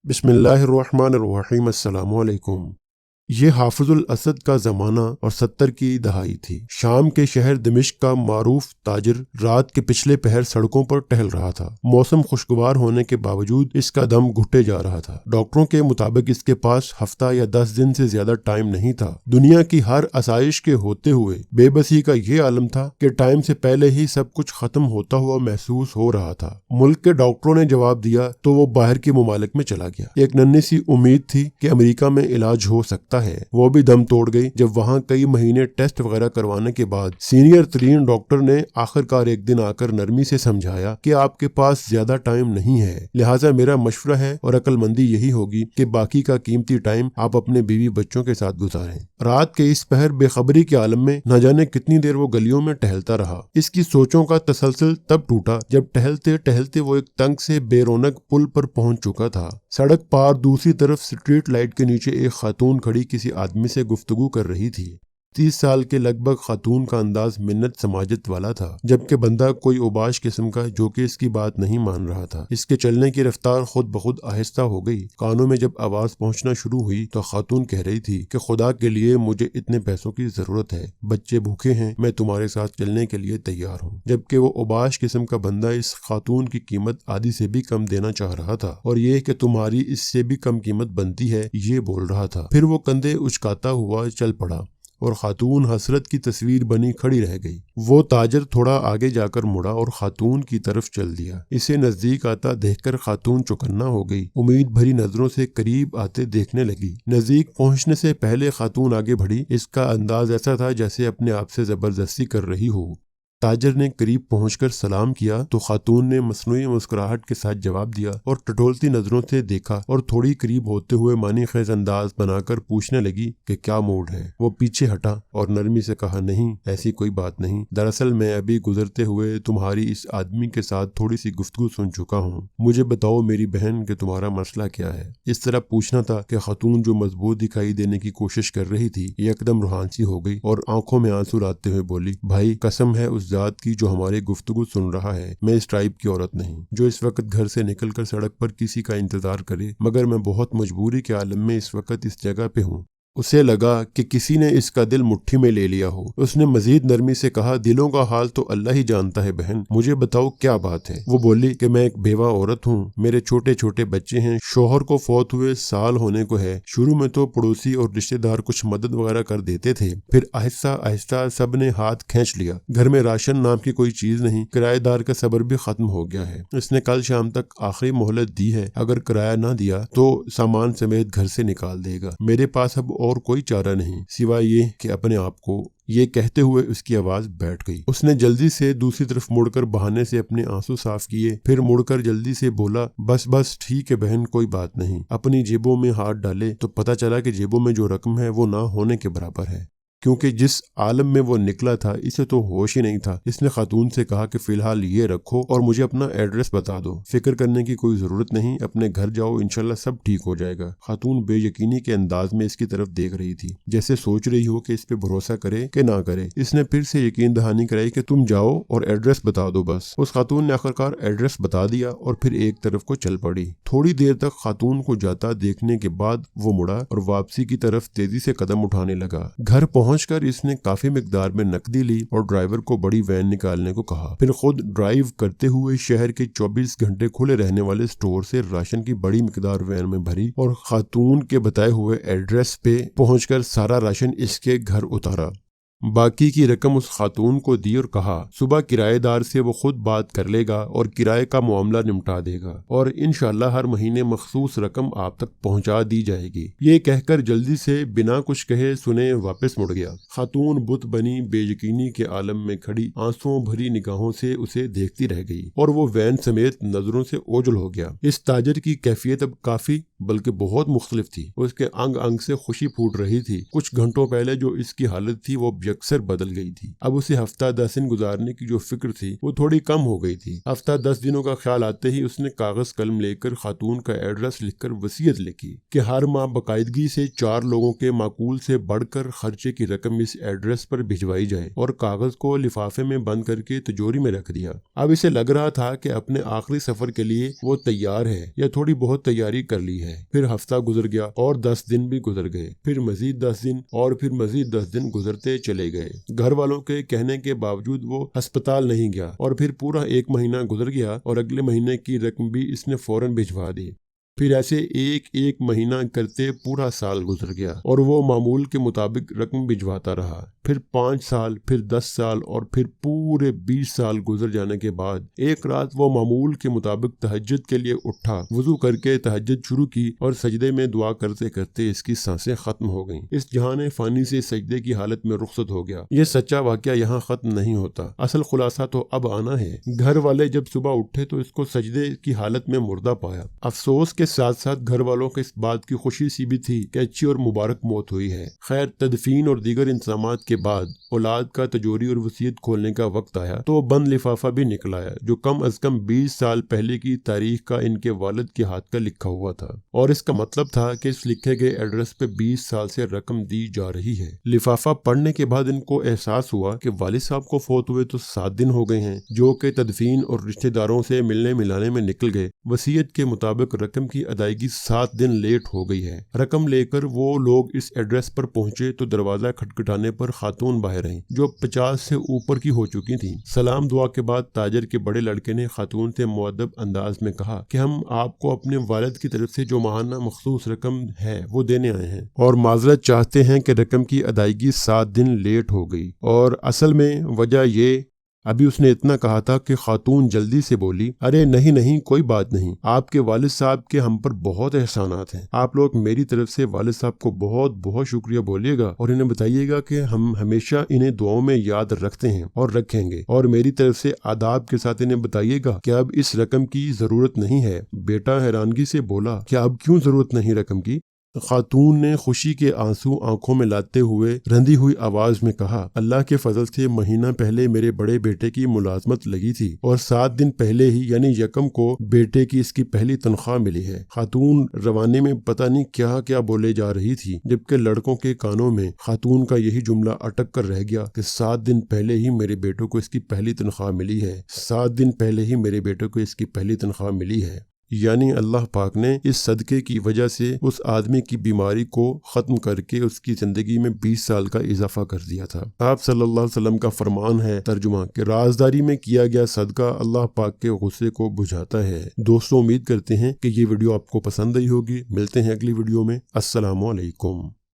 बिस्मिल्लाहिर्रहमानिर्रहीम। अस्सलामु अलैकुम। ये हाफिजुल असद का ज़माना और 70 की दहाई थी। शाम के शहर दिमिश्क का मारूफ ताजिर रात के पिछले पहर सड़कों पर टहल रहा था। मौसम खुशगवार होने के बावजूद इसका दम घुटे जा रहा था। डॉक्टरों के मुताबिक इसके पास हफ्ता या 10 दिन से ज्यादा टाइम नहीं था। दुनिया की हर आसाइश के होते हुए बेबसी का ये आलम था कि टाइम से पहले ही सब कुछ खत्म होता हुआ महसूस हो रहा था। मुल्क के डॉक्टरों ने जवाब दिया तो वो बाहर के मुमालिक में चला गया। एक नन्ही सी उम्मीद थी कि अमेरिका में इलाज हो सकता है, वो भी दम तोड़ गई जब वहाँ कई महीने टेस्ट वगैरह करवाने के बाद सीनियर तरीन डॉक्टर ने आखिरकार एक दिन आकर नरमी से समझाया कि आपके पास ज्यादा टाइम नहीं है, लिहाजा मेरा मशवरा है और अक्लमंदी यही होगी कि बाकी का कीमती टाइम आप अपने बीवी बच्चों के साथ गुजारें। रात के इस पहर बेखबरी के आलम में न जाने कितनी देर वो गलियों में टहलता रहा। इसकी सोचों का तसलसल तब टूटा जब टहलते टहलते वो एक तंग से बेरोनक पुल पर पहुंच चुका था। सड़क पार दूसरी तरफ स्ट्रीट लाइट के नीचे एक खातून खड़ी किसी आदमी से गुफ्तगू कर रही थी। 30 साल के लगभग खातून का अंदाज मिन्नत समाजत वाला था, जबकि बंदा कोई उबाश किस्म का जो कि इसकी बात नहीं मान रहा था। इसके चलने की रफ्तार खुद ब खुद आहिस्ता हो गई। कानों में जब आवाज पहुंचना शुरू हुई तो खातून कह रही थी कि खुदा के लिए मुझे इतने पैसों की जरूरत है, बच्चे भूखे हैं, मैं तुम्हारे साथ चलने के लिए तैयार हूँ। जबकि वो उबाश किस्म का बंदा इस खातून की कीमत आधी से भी कम देना चाह रहा था और ये कि तुम्हारी इससे भी कम कीमत बनती है, ये बोल रहा था। फिर वो कंधे उचकाता हुआ चल पड़ा और खातून हसरत की तस्वीर बनी खड़ी रह गई। वो ताजर थोड़ा आगे जाकर मुड़ा और खातून की तरफ चल दिया। इसे नजदीक आता देखकर खातून चौकन्ना हो गई, उम्मीद भरी नजरों से करीब आते देखने लगी। नजदीक पहुंचने से पहले खातून आगे बढ़ी। इसका अंदाज ऐसा था जैसे अपने आप से जबरदस्ती कर रही हो। ताजर ने करीब पहुंचकर सलाम किया तो खातून ने मसनूई मुस्कुराहट के साथ जवाब दिया और टटोलती नजरों से देखा और थोड़ी करीब होते हुए मानी खेज अंदाज बनाकर पूछने लगी कि क्या मूड है। वो पीछे हटा और नरमी से कहा, नहीं ऐसी कोई बात नहीं, दरअसल मैं अभी गुजरते हुए तुम्हारी इस आदमी के साथ थोड़ी सी गुफ्तगू सुन चुका हूँ। मुझे बताओ मेरी बहन कि तुम्हारा मसला क्या है। इस तरह पूछना था कि खातून जो मजबूत दिखाई देने की कोशिश कर रही थी एकदम रूहानसी हो गई और आंखों में आंसू लाते हुए बोली, भाई कसम है उस जात की जो हमारी गुफ्तगू सुन रहा है, मैं इस टाइप की औरत नहीं जो इस वक्त घर से निकलकर सड़क पर किसी का इंतजार करे, मगर मैं बहुत मजबूरी के आलम में इस वक्त इस जगह पे हूँ। उसे लगा कि किसी ने इसका दिल मुट्ठी में ले लिया हो। उसने मजीद नरमी से कहा, दिलों का हाल तो अल्लाह ही जानता है बहन, मुझे बताओ क्या बात है। वो बोली कि मैं एक बेवा औरत हूँ, मेरे छोटे छोटे बच्चे हैं, शोहर को फौत हुए साल होने को है। शुरू में तो पड़ोसी और रिश्तेदार कुछ मदद वगैरह कर देते थे, फिर आहिस्ता आहिस्ता सब ने हाथ खींच लिया। घर में राशन नाम की कोई चीज नहीं, किराएदार का सब्र भी खत्म हो गया है। इसने कल शाम तक आखिरी मोहलत दी है, अगर किराया ना दिया तो सामान समेत घर से निकाल देगा। मेरे पास अब और कोई चारा नहीं सिवाय ये कि अपने आप को। ये कहते हुए उसकी आवाज बैठ गई। उसने जल्दी से दूसरी तरफ मुड़कर बहाने से अपने आंसू साफ किए, फिर मुड़कर जल्दी से बोला, बस बस ठीक है बहन, कोई बात नहीं। अपनी जेबों में हाथ डाले तो पता चला कि जेबों में जो रकम है वो ना होने के बराबर है, क्योंकि जिस आलम में वो निकला था इसे तो होश ही नहीं था। इसने खातून से कहा कि फिलहाल ये रखो और मुझे अपना एड्रेस बता दो, फिक्र करने की कोई जरूरत नहीं, अपने घर जाओ, इंशाल्लाह सब ठीक हो जाएगा। खातून बेयकीनी के अंदाज में इसकी तरफ देख रही थी, जैसे सोच रही हो कि इस पे भरोसा करे कि ना करे। इसने फिर से यकीन दहानी कराई कि तुम जाओ और एड्रेस बता दो बस। उस खातून ने आखिरकार एड्रेस बता दिया और फिर एक तरफ को चल पड़ी। थोड़ी देर तक खातून को जाता देखने के बाद वो मुड़ा और वापसी की तरफ तेजी से कदम उठाने लगा। घर पहुंचकर इसने काफी मिकदार में नकदी ली और ड्राइवर को बड़ी वैन निकालने को कहा। फिर खुद ड्राइव करते हुए शहर के 24 घंटे खुले रहने वाले स्टोर से राशन की बड़ी मिकदार वैन में भरी और खातून के बताए हुए एड्रेस पे पहुंचकर सारा राशन इसके घर उतारा। बाकी की रकम उस खातून को दी और कहा, सुबह किराएदार से वो खुद बात कर लेगा और किराए का मामला निपटा देगा और इंशाल्लाह हर महीने मखसूस रकम आप तक पहुंचा दी जाएगी। ये कहकर जल्दी से बिना कुछ कहे सुने वापस मुड़ गया। खातून बुत बनी बेयकीनी के आलम में खड़ी आंसुओं भरी निगाहों से उसे देखती रह गई और वो वैन समेत नजरों से ओझल हो गया। इस ताजर की कैफियत अब काफी बल्कि बहुत मुख्तलिफ थी। उसके अंग अंग से खुशी फूट रही थी। कुछ घंटों पहले जो इसकी हालत थी वो अक्सर बदल गई थी। अब उसे हफ्ता 10 दिन गुजारने की जो फिक्र थी वो थोड़ी कम हो गई थी। हफ्ता 10 दिनों का ख्याल आते ही उसने कागज कलम लेकर खातून का एड्रेस लिखकर वसीयत लिखी कि हर माह बाकायदगी से 4 लोगों के माकूल से बढ़कर खर्चे की रकम इस एड्रेस पर भिजवाई जाए और कागज को लिफाफे में बंद करके तिजोरी में रख दिया। अब इसे लग रहा था कि अपने आखिरी सफर के लिए वो तैयार है या थोड़ी बहुत तैयारी कर ली है। है। फिर हफ्ता गुजर गया और 10 दिन भी गुजर गए, फिर मजीद 10 दिन और फिर मजीद 10 दिन गुजरते चले गए। घर वालों के कहने के बावजूद वो अस्पताल नहीं गया और फिर पूरा 1 महीना गुजर गया और अगले महीने की रकम भी इसने फौरन भिजवा दी। फिर ऐसे एक महीना करते पूरा साल गुजर गया और वो मामूल के मुताबिक रकम भिजवाता रहा। फिर 5 साल, फिर 10 साल और फिर पूरे 20 साल गुजर जाने के बाद एक रात वो मामूल के मुताबिक तहज्जुद के लिए उठा, वुजू करके तहज्जुद शुरू की और सजदे में दुआ करते करते इसकी सांसें खत्म हो गईं। इस जहान फानी से सजदे की हालत में रुखसत हो गया। ये सच्चा वाकया यहाँ खत्म नहीं होता, असल खुलासा तो अब आना है। घर वाले जब सुबह उठे तो इसको सजदे की हालत में मुर्दा पाया। अफसोस के साथ साथ घर वालों को इस बात की खुशी सी भी थी कि अच्छी और मुबारक मौत हुई है। खैर, तदफीन और दीगर इंतजामात के बाद औलाद का तजोरी और वसीयत खोलने का वक्त आया तो बंद लिफाफा भी निकल आया जो कम अज कम 20 साल पहले की तारीख का इनके वालिद के हाथ का लिखा हुआ था और इसका मतलब था कि इस लिखे गए एड्रेस पे 20 साल से रकम दी जा रही है। लिफाफा पढ़ने के बाद इनको एहसास हुआ कि वालिद साहब को फौत हुए तो 7 दिन हो गए हैं, जो कि तदफीन और रिश्तेदारों से मिलने मिलाने में निकल गए। वसीयत के मुताबिक रकम की अदायगी 7 दिन लेट हो गई है। रकम लेकर वो लोग इस एड्रेस पर पहुंचे तो दरवाजा खटखटाने पर खातून बाहर आई जो 50 से ऊपर की हो चुकी थी। सलाम दुआ के बाद ताजर के बड़े लड़के ने खातून से मुअद्दब अंदाज में कहा कि हम आपको अपने वालिद की तरफ से जो माहाना मखसूस रकम है वो देने आए हैं और माजरत चाहते हैं कि रकम की अदायगी 7 दिन लेट हो गई। और असल में वजह ये, अभी उसने इतना कहा था कि खातून जल्दी से बोली, अरे नहीं नहीं कोई बात नहीं, आपके वालिद साहब के हम पर बहुत एहसानात हैं। आप लोग मेरी तरफ से वालिद साहब को बहुत बहुत शुक्रिया बोलिएगा और इन्हें बताइएगा कि हम हमेशा इन्हें दुआओं में याद रखते हैं और रखेंगे। और मेरी तरफ से आदाब के साथ इन्हें बताइएगा कि अब इस रकम की जरूरत नहीं है। बेटा हैरानगी से बोला, क्या अब क्यों जरूरत नहीं रकम की? खातून ने खुशी के आंसू आंखों में लाते हुए रंधी हुई आवाज में कहा, अल्लाह के फजल से महीना पहले मेरे बड़े बेटे की मुलाजमत लगी थी और 7 दिन पहले ही यानी यकम को बेटे की इसकी पहली तनख्वाह मिली है। खातून रवाने में पता नहीं क्या क्या बोले जा रही थी, जबकि लड़कों के कानों में खातून का यही जुमला अटक कर रह गया कि 7 दिन पहले ही मेरे बेटों को इसकी पहली तनख्वाह मिली है। 7 दिन पहले ही मेरे बेटों को इसकी पहली तनख्वाह मिली है। यानी अल्लाह पाक ने इस सदके की वजह से उस आदमी की बीमारी को ख़त्म करके उसकी ज़िंदगी में 20 साल का इजाफा कर दिया था। आप सल्लल्लाहु अलैहि वसल्लम का फरमान है तर्जुमा कि राजदारी में किया गया सदका अल्लाह पाक के गुस्से को बुझाता है। दोस्तों, उम्मीद करते हैं कि ये वीडियो आपको पसंद आई होगी। मिलते हैं अगली वीडियो में। अस्सलामु अलैकुम।